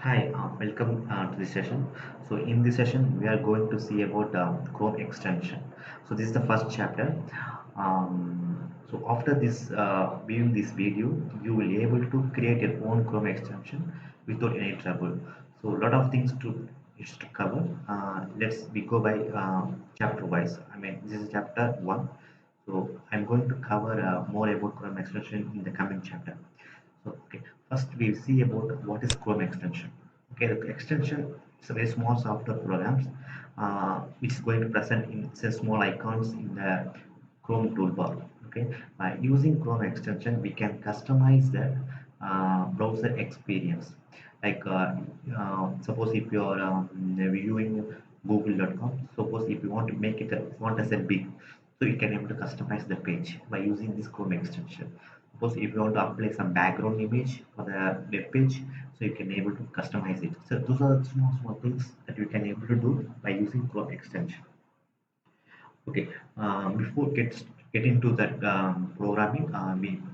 Hi, welcome to this session. So in this session, we are going to see about Chrome extension. So this is the first chapter. So after this, viewing this video, you will be able to create your own Chrome extension without any trouble. So a lot of things to is to cover. Let's we go by chapter wise. I mean, this is chapter one. So I'm going to cover more about Chrome extension in the coming chapter. So, okay, first we see about what is Chrome extension. Okay, the extension is a very small software programs which is going to present in say, small icons in the Chrome toolbar. Okay, by using Chrome extension, we can customize the browser experience. Like, suppose if you are viewing Google.com, suppose if you want to make it a font as a big, so you can able to customize the page by using this Chrome extension. Suppose if you want to apply some background image for the web page, so you can able to customize it. So those are small things that you can able to do by using Chrome extension. Okay, before get into that programming,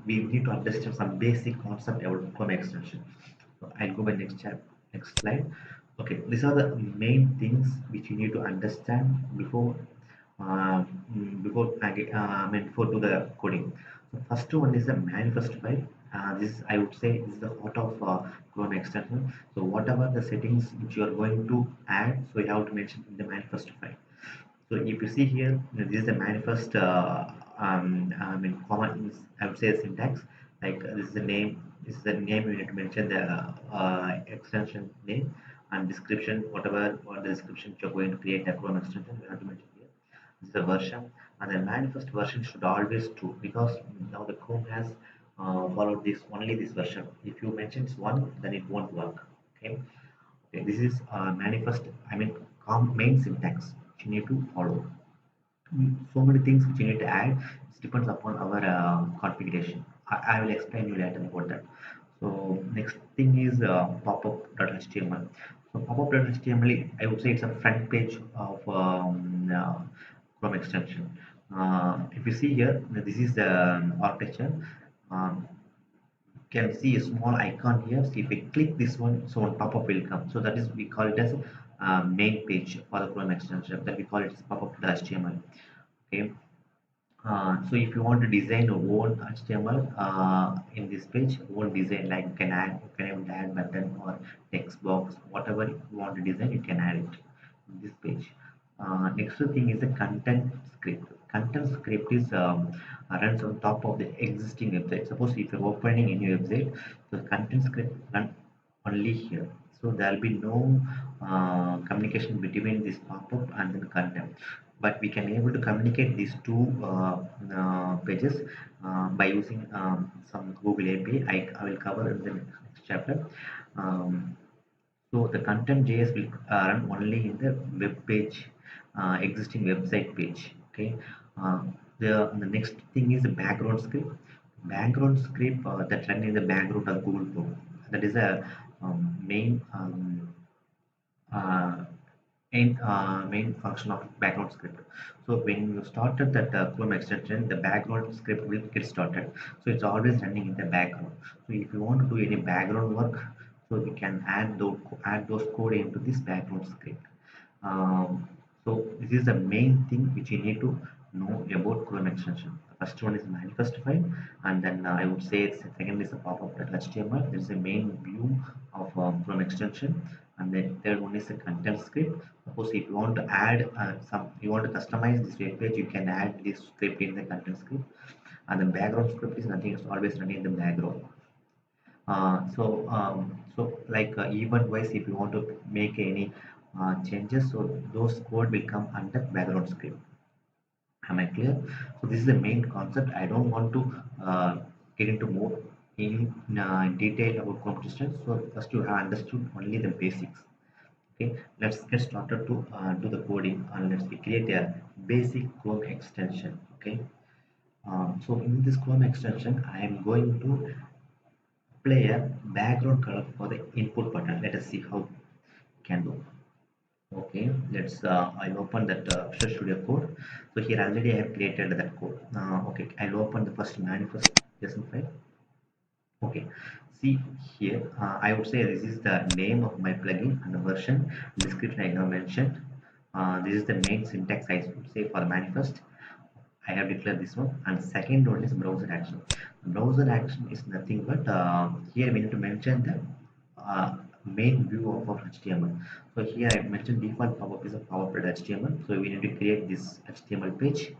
we need to understand some basic concept about Chrome extension. So I'll go by next slide. Okay, these are the main things which you need to understand uh, I mean before do the coding. So first one is the manifest file. This I would say is the heart of Chrome extension. So whatever the settings which you are going to add, so you have to mention in the manifest file. So if you see here, this is the manifest. I mean, common. I would say syntax. Like this is the name. This is the name. You need to mention the extension name and description. Whatever what the description you're going to create a Chrome extension, you have to mention here. This is the version, and the manifest version should always true because now the Chrome has followed this only this version. If you mention one, then it won't work. Okay. Okay, this is manifest, I mean, main syntax which you need to follow. So many things which you need to add. It depends upon our configuration. I will explain you later about that. So next thing is popup.html. So popup.html, I would say it's a front page of Chrome extension. If you see here, this is the architecture. Um, can see a small icon here. So if we click this one, so one pop-up will come. So that is we call it as main page for the Chrome extension. That we call it as pop-up.html. Okay. So if you want to design your own HTML in this page, own design like you can even add button or text box, whatever you want to design, you can add it in this page. Next thing is the content script. Content script is runs on top of the existing website. Suppose if you're opening a new website, the content script run only here. So there will be no communication between this pop-up and the content. But we can able to communicate these two pages by using some Google API. I will cover in the next chapter. Um, so the content JS will run only in the web page, existing website page. Okay. Uh, the next thing is the background script. Background script that run in the background of Google Chrome. That is a main uh, main function of background script. So when you started that Chrome extension, the background script will get started. So it's always running in the background. So if you want to do any background work, so we can add those code into this background script. Um, so this is the main thing which you need to know about Chrome extension. The first one is manifest file, and then I would say the second is the pop-up.html. This is the main view of Chrome extension, and then third one is the content script. Suppose if you want to add you want to customize this web page, you can add this script in the content script, and the background script is nothing; it's always running in the background. So like event wise, if you want to make any changes, so those code will come under background script. Am I clear? So this is the main concept. I don't want to get into more in detail about competition. So first you have understood only the basics. Okay, let's get started to do the coding and let's create a basic Chrome extension. Okay, so in this Chrome extension, I am going to play a background color for the input button. Let us see how we can do. Okay, let's I'll open that Visual Studio Code. So here already I have created that code. Okay, I'll open the first manifest JSON file. Okay, see here, I would say this is the name of my plugin and the version description I have mentioned. This is the main syntax I would say for the manifest. I have declared this one, and second one is browser action. Browser action is nothing but here we need to mention the main view of our HTML. So here I mentioned default pop-up is a pop-up HTML. So we need to create this HTML page,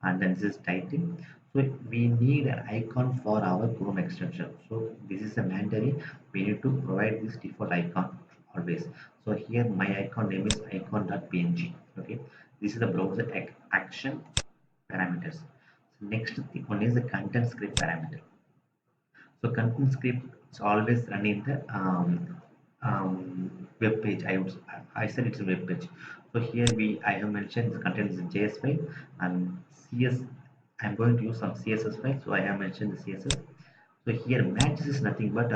and then this is title. So we need an icon for our Chrome extension. So this is a mandatory. We need to provide this default icon always. So here my icon name is icon.png. Okay, this is the browser action parameters. So next thing one is the content script parameter. So content script is always running the web page. I said it's a web page. So here I have mentioned the content is a JS file and CS. I'm going to use some CSS file. So I have mentioned the CSS. So here matches is nothing but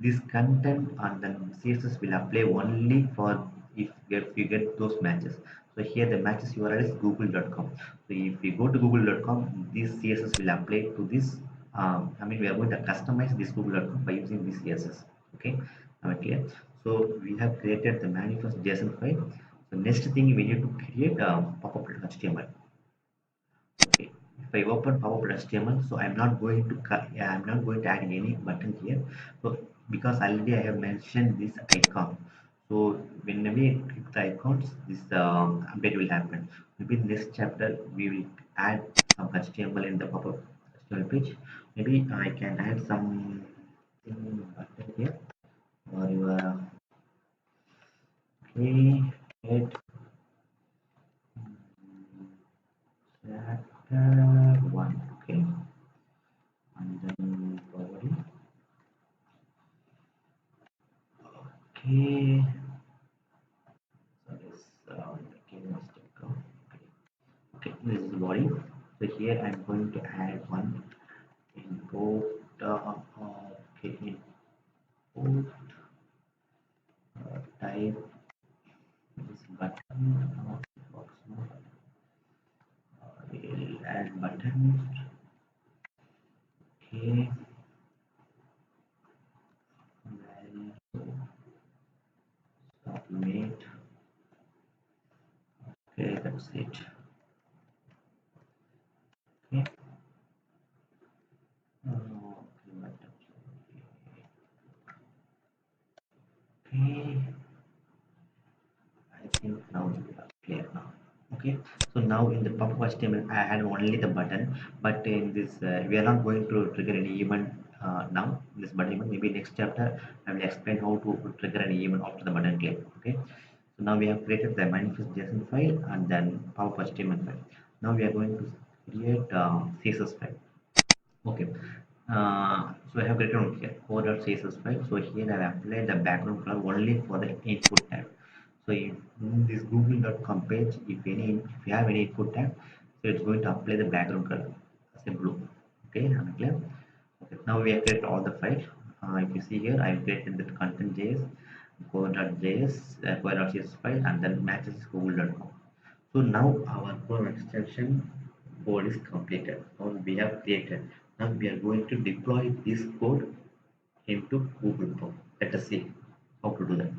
this content and then CSS will apply only for if you get those matches. So here the matches URL is google.com. So if we go to google.com, this CSS will apply to this. I mean we are going to customize this google.com by using this CSS. Okay, am I clear? So we have created the manifest JSON file. So next thing we need to create a pop-up HTML. Okay, if I open power.html, so I'm not going to add any button here. So because already I have mentioned this icon. So whenever we click the icons, this update will happen. Maybe in this chapter we will add some HTML in the pop-up HTML page. Maybe I can add some button here or your okay, add chapter 1. Okay, and then probably okay. So this okay, let's take off. Okay, this is the body. So here I'm going to add one import. Okay, import type this button. Box mode. We'll add button. Okay, value submit. Okay, that's it. Okay. Okay, okay. I think now we are clear now. Okay, so now in the pop-up HTML, I had only the button, but in this, we are not going to trigger any event now. This button event, maybe next chapter, I will explain how to trigger any event after the button click. Okay, so now we have created the manifest JSON file and then pop-up HTML file. Now we are going to create CSS file. Okay. So I have written on here core.css file. So here I have applied the background color only for the input tab. So in this google.com page, if you have any input tab, so it's going to apply the background color as a blue. Okay, am I clear? Okay, now we have created all the files. If you see here, I have created the content.js, core.js, core.css file, and then matches google.com. So now our Chrome extension code is completed or we have created. Now we are going to deploy this code into Google Chrome. Let us see how to do that.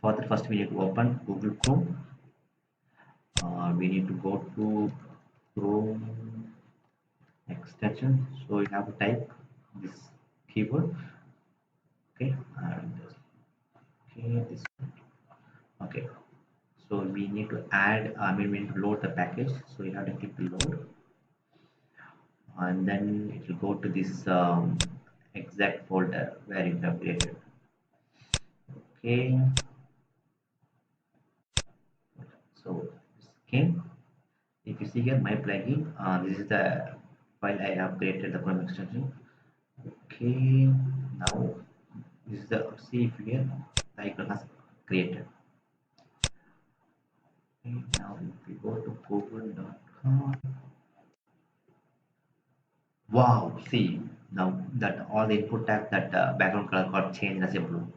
For that, first we need to open Google Chrome. We need to go to Chrome extension. So you have to type this keyword. Okay, and okay, this okay. So we need to add. I mean, we need to load the package. So you have to click load and then it will go to this exact folder where you have created. Okay, so skin. If you see here my plugin, this is the file I have created the Chrome extension. Okay, now this is the see if here the icon has created. Okay, now if we go to google.com, wow, see now that all the input tag that background color got changed as a blue.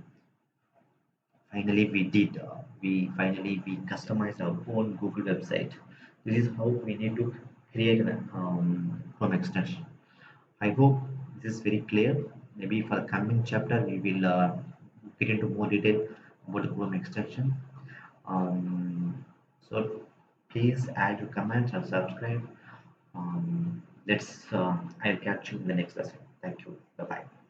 Finally we did we customized our own Google website. This is how we need to create an Chrome extension. I hope this is very clear. Maybe for the coming chapter we will get into more detail about the Chrome extension. So please add your comments and subscribe. Let's I'll catch you in the next lesson. Thank you. Bye bye.